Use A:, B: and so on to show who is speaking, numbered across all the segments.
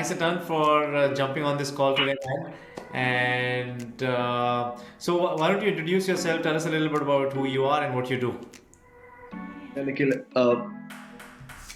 A: thanks a ton for jumping on this call today, man. And why don't you introduce yourself? Tell us a little bit about who you are and what you do.
B: Yeah, Nikhil,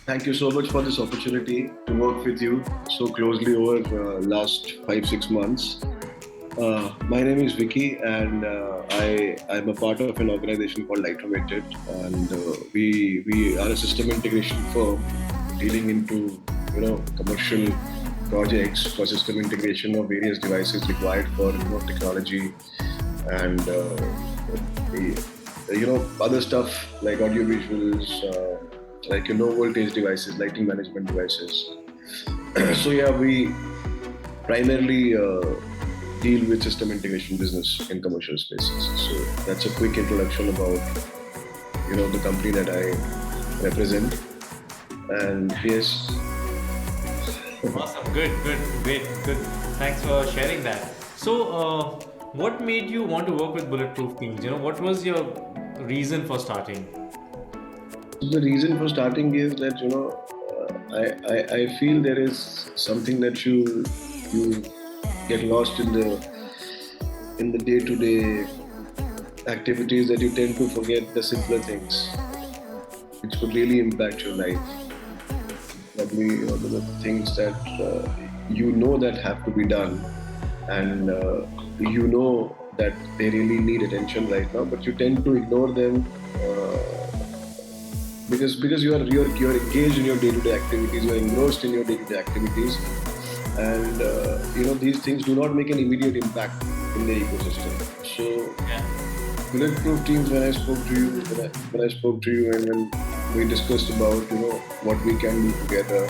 B: thank you so much for this opportunity to work with you so closely over last 5 6 months. My name is Vicky, and I'm a part of an organization called Automated, and we are a system integration firm dealing into commercial projects for system integration of various devices required for technology and other stuff like audio visuals, like low voltage devices, lighting management devices. So yeah, we primarily deal with system integration business in commercial spaces. So that's a quick introduction about the company that I represent. And yes,
A: Awesome. Good, good, great, good. Thanks for sharing that. What made you want to work with Bulletproof Teams? What was your reason for starting?
B: the reason for starting is that I feel there is something that you get lost in the day to day activities, that you tend to forget the simpler things which could really impact your life. Probably the things that that have to be done, and that they really need attention right now, but you tend to ignore them because you're engaged in your day-to-day activities, you're engrossed in your day-to-day activities, and these things do not make an immediate impact in the ecosystem. So
A: Yeah.
B: Bulletproof Teams, when I spoke to you, and when we discussed about what we can do together,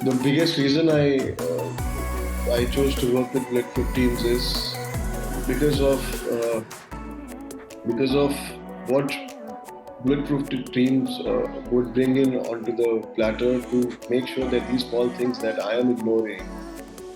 B: the biggest reason I chose to work with Bulletproof Teams is because of uh, because of what Bulletproof Teams would bring in onto the platter to make sure that these small things that I am ignoring,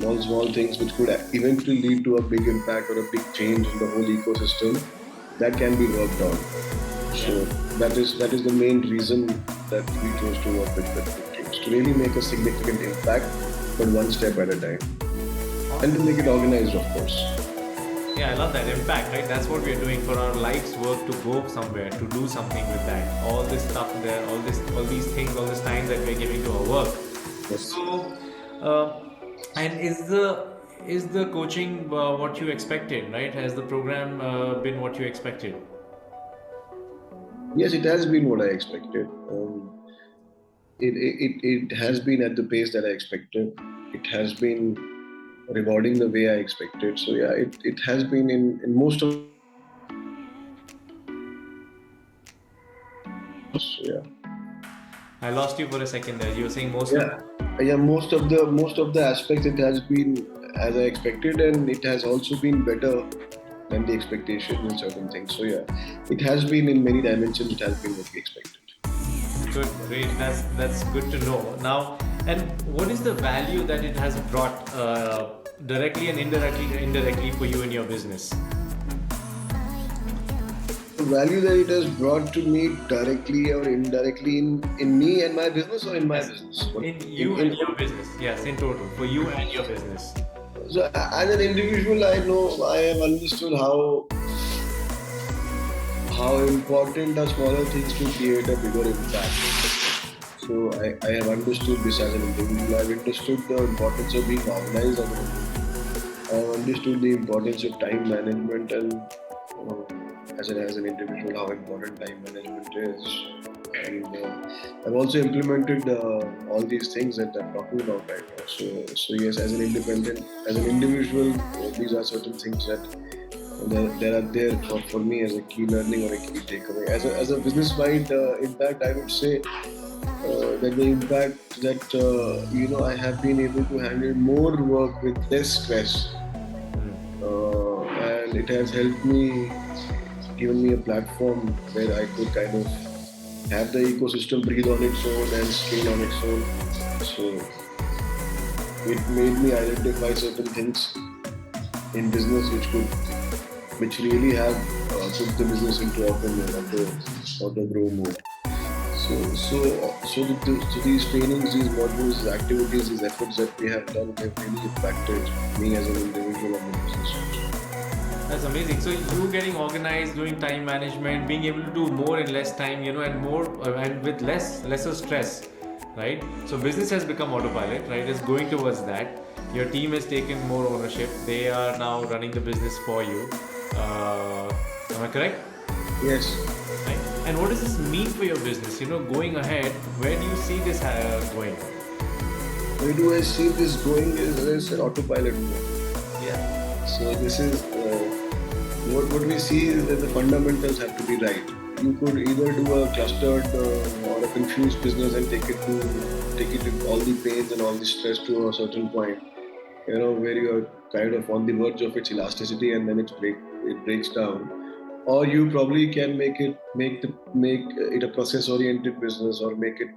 B: small things which could eventually lead to a big impact or a big change in the whole ecosystem, that can be worked on.
A: Yeah.
B: So that is the main reason that we chose to work with Bulletproof Teams, to really make a significant impact, but one step at a time, and to
A: Awesome.
B: make it organized, of course.
A: Yeah, I love that impact, right? That's what we're doing for our life's work, to go somewhere, to do something with that. All this stuff there, all these things, all this time that we're giving to our work.
B: Yes.
A: So, uh, and is the coaching what you expected, right? Has the program been what you expected?
B: Yes, it has been what I expected. It has been at the pace that I expected. It has been rewarding the way I expected. So yeah, it has been in most of, yeah.
A: I lost you for a second there. You were saying most of.
B: Yeah, yeah. Most of the aspects, it has been as I expected, and it has also been better than the expectation in certain things. So yeah, it has been in many dimensions. It has been what we expected.
A: Good, great. That's good to know. Now, and what is the value that it has brought directly and indirectly for you in your business?
B: The value that it has brought to me directly or indirectly in me and my business, or in my
A: Yes,
B: business. What-
A: in you and your business. Yes, in total for you and your business.
B: So as an individual, I know I have understood how important are smaller things to create a bigger impact. So I have understood this as an individual. I've understood the importance of being organized as an individual. I have understood the importance of time management, and as an individual, how important time management is. And I've also implemented all these things that I'm talking about right now. So yes, as an individual, these are certain things that there are there for me as a key learning or a key takeaway. As a business-wide impact, I would say that the impact that I have been able to handle more work with less stress, and it has helped me, given me a platform where I could kind of have the ecosystem breathe on its own and scale on its own. So it made me identify certain things in business which really have put the business into auto mode, auto grow mode. So these trainings, these modules, these activities, these efforts that we have done, they've really impacted me as an individual and the business also.
A: That's amazing. So you getting organized, doing time management, being able to do more in less time, and more and with lesser stress, right? So business has become autopilot, right? It's going towards that. Your team has taken more ownership. They are now running the business for you. Am I correct?
B: Yes.
A: Right? And what does this mean for your business? Going ahead, where do you see this going?
B: Where do I see this going is as an autopilot mode.
A: Yeah.
B: So this is what we see is that the fundamentals have to be right. You could either do a clustered or a confused business and take it to all the pains and all the stress to a certain point, where you're kind of on the verge of its elasticity and then it breaks down. Or you probably can make it a process oriented business, or make it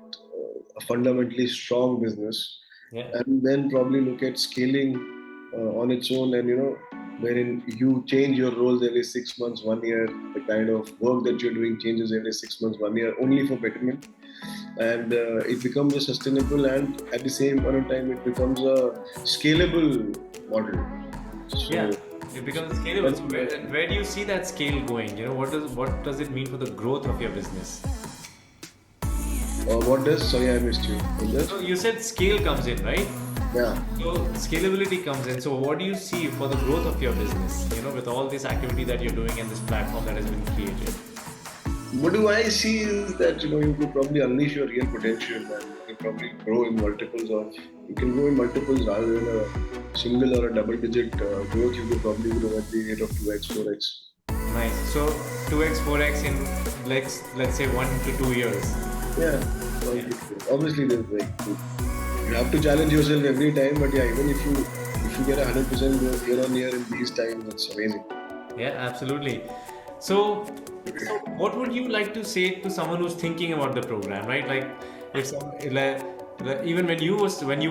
B: a fundamentally strong business,
A: Yeah.
B: and then probably look at scaling on its own, and wherein you change your roles every 6 months, 1 year. The kind of work that you're doing changes every 6 months, 1 year, only for betterment, and it becomes a sustainable, and at the same point of time it becomes a scalable model. So,
A: Yeah. It becomes scalable. So where do you see that scale going? What does it mean for the growth of your business?
B: what does sorry, I missed you. What does?
A: So you said scale comes in, right?
B: Yeah.
A: So scalability comes in. So what do you see for the growth of your business? With all this activity that you're doing and this platform that has been created.
B: What do I see is that you could probably unleash your real potential, and you can probably grow in multiples of. You can grow in multiples rather than a single or a double-digit growth. You could probably grow at the rate of 2x, 4x.
A: Nice. So 2x, 4x in let's say 1 to 2 years.
B: Yeah. Obviously, there's you have to challenge yourself every time. But yeah, even if you get 100% growth year on year in these times, it's amazing.
A: Yeah, absolutely. So what would you like to say to someone who's thinking about the program, right? Like, if even when you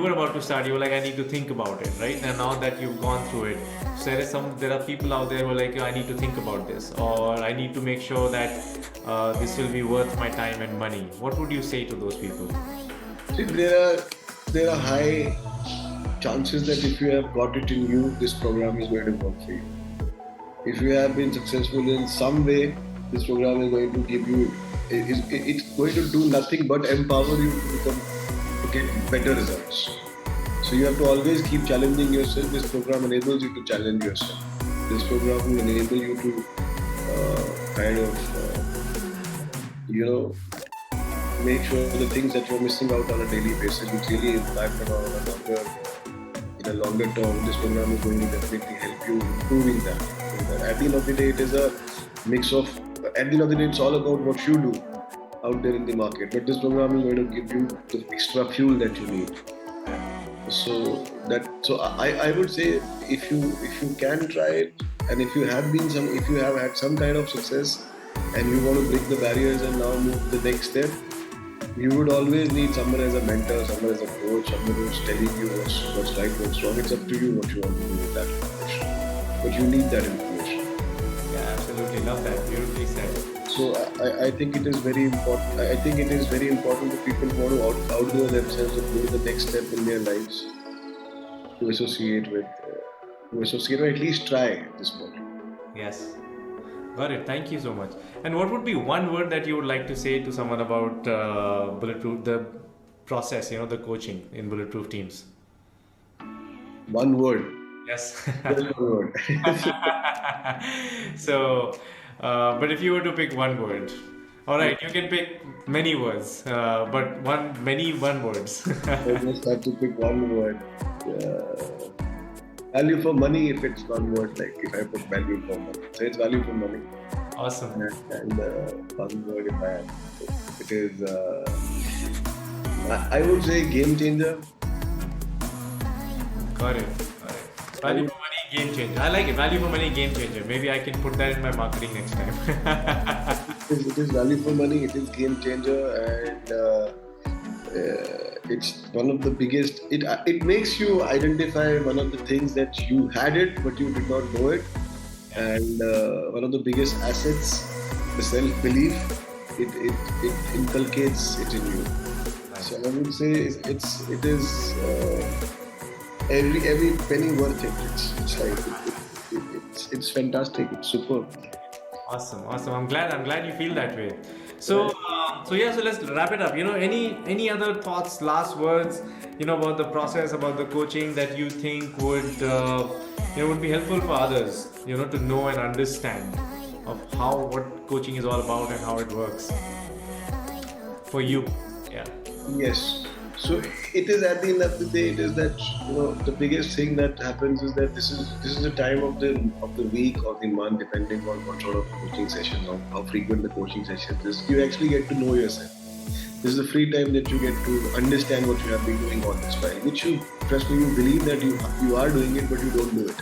A: were about to start, you were like, I need to think about it, right? And now that you've gone through it, so there are people out there who are like, I need to think about this, or I need to make sure that this will be worth my time and money. What would you say to those people?
B: See, there are high chances that if you have got it in you, this program is going to work for you. If you have been successful in some way, this program is going to give you. It's going to do nothing but empower you to get better results. So you have to always keep challenging yourself. This program enables you to challenge yourself. This program will enable you to make sure the things that you're missing out on a daily basis will really impact in a longer term. This program is going to definitely help you improving that. At the end of the day, it is a mix of. At the end of the day, it's all about what you do out there in the market. But this program is going to give you the extra fuel that you need. So I would say if you can try it, and if you have had some kind of success, and you want to break the barriers and now move the next step, you would always need someone as a mentor, someone as a coach, someone who's telling you what's right, what's wrong. It's up to you what you want to do with that information. But you need that information.
A: Yeah, absolutely. Love that. Beautifully said.
B: So I think it is very important. I think it is very important that people who want to outgrow themselves and go to the next step in their lives to associate or at least try this model.
A: Yes. Got it. Thank you so much. And what would be one word that you would like to say to someone about Bulletproof, the process, the coaching in Bulletproof Teams?
B: One word.
A: Yes.
B: Just one word.
A: So, but if you were to pick one word, all right, you can pick many words, but one words.
B: I just have to pick one word. Value for money, if it's one word, like if I put value for money. So it's value for money.
A: Awesome.
B: And one word, if I have, it is, I would say game changer.
A: Got it. Value for money, game changer. I like it. Value for money, game changer. Maybe I can put that in my marketing next time.
B: It is value for money, it is game changer, and it's one of the biggest. It makes you identify one of the things that you had it but you did not know it, and one of the biggest assets, the self-belief, it inculcates it in you. So I would say it is every penny worth it. It's like it's fantastic. It's superb.
A: Awesome, awesome. I'm glad you feel that way. So, so let's wrap it up. Any other thoughts, last words, about the process, about the coaching that you think would be helpful for others, to know and understand of what coaching is all about and how it works for you. Yeah.
B: Yes. So it is at the end of the day, it is that the biggest thing that happens is that this is the time of the week or the month, depending on what sort of coaching session or how frequent the coaching session is. You actually get to know yourself. This is the free time that you get to understand what you have been doing all this while, which you trust me, you believe that you are doing it, but you don't do it.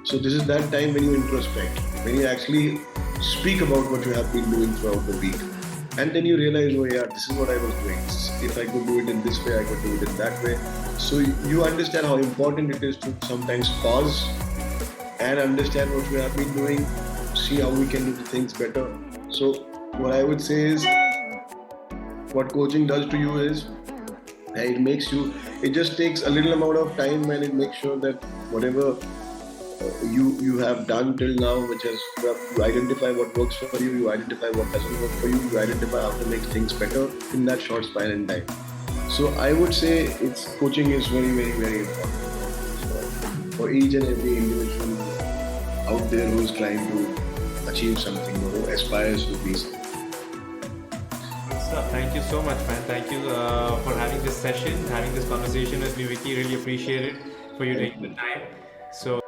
B: So this is that time when you introspect, when you actually speak about what you have been doing throughout the week. And then you realize, oh yeah, this is what I was doing. If I could do it in this way, I could do it in that way. So you understand how important it is to sometimes pause and understand what we have been doing, see how we can do the things better. So what I would say is, what coaching does to you is, it just takes a little amount of time, and it makes sure that whatever you have done till now, which is you identify what works for you, you identify what doesn't work for you, you identify how to make things better in that short span in time. So I would say coaching is very, very, very important. So for each and every individual out there who is trying to achieve something, who aspires to be something.
A: Good stuff. Thank you so much, man. Thank you for having this session, having this conversation with me, Vicky. Really appreciate it for you taking the time. So.